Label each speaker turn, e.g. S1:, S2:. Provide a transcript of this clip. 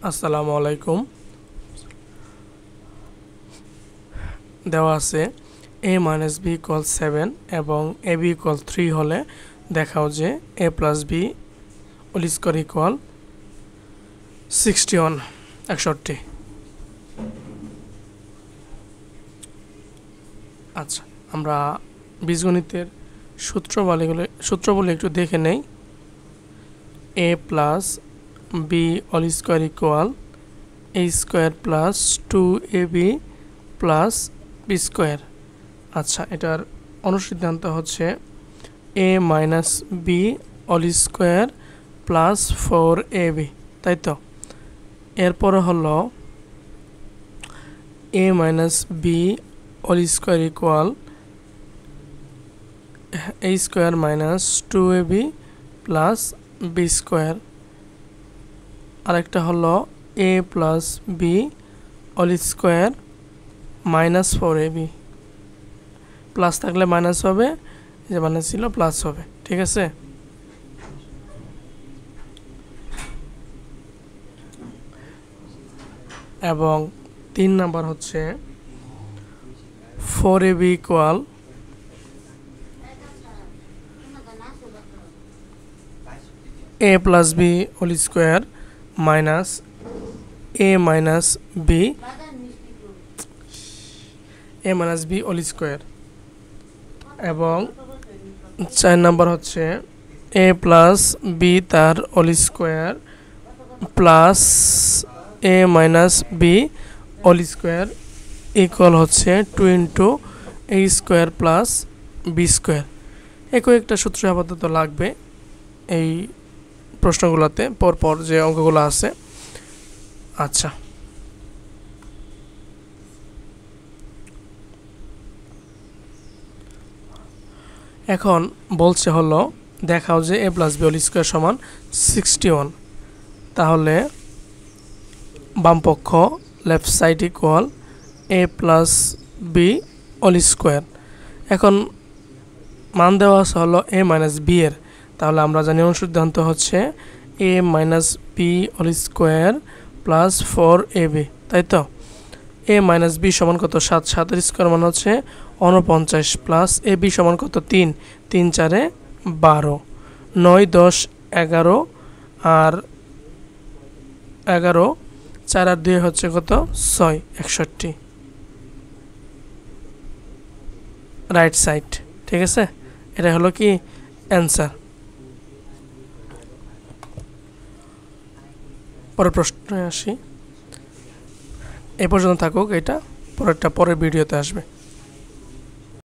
S1: আসসালামু আলাইকুম। দেওয়া আছে a মাইনাস বি ইকুয়াল 7 এবং এ বি ইকুয়াল 3 হলে দেখাও যে a plus B whole square equal 61। আচ্ছা, আমরা বীজগণিতের সূত্র বলে একটু দেখে নেই। a plus B whole square equal a square plus 2ab plus B square. আচ্ছা, এটার অনুসিদ্ধান্ত হচ্ছে a minus B whole square plus 4ab, তাই তো। এরপরে হলো a minus B whole square equal a square minus 2ab plus B square. আরেকটা হলো a plus B whole square minus 4ab, plus থাকলে মাইনাস হবে, যে মাইনাস ছিল প্লাস হবে, ঠিক আছে। এবং 3 নাম্বার হচ্ছে 4ab equal a plus B whole square minus a minus B whole square. এবং 4 নাম্বার হচ্ছে a প্লাস বি তার whole square plus a minus B whole square equal হচ্ছে 2 into a square plus B square. একই একটা সূত্র আপাতত লাগবে এই প্রশ্নগুলোতে, পরপর যে অঙ্কগুলো আছে। আচ্ছা, এখন বলছে হলো দেখাও যে a plus B whole square সমান 61। তাহলে বামপক্ষ left side equal a plus B whole square. এখন মান দেওয়া আছে হলো a মাইনাস বি এর, তাহলে আমরা জানি অনুসিদ্ধান্ত হচ্ছে a minus B whole square plus 4ab, তাই তো। a মাইনাস বি সমান কত? 7, 7 এর স্কোয়ার মান হচ্ছে 49 প্লাস a b সমান কত? 3, 3 4 12, 9 10 11 আর 11, 4 আর 2 হচ্ছে কত? 6, 61 রাইট সাইড, ঠিক আছে। এটা হলো কি অ্যান্সার। পরের প্রশ্নে আসি। এ পর্যন্ত থাকুক, এটা পরের ভিডিওতে আসবে।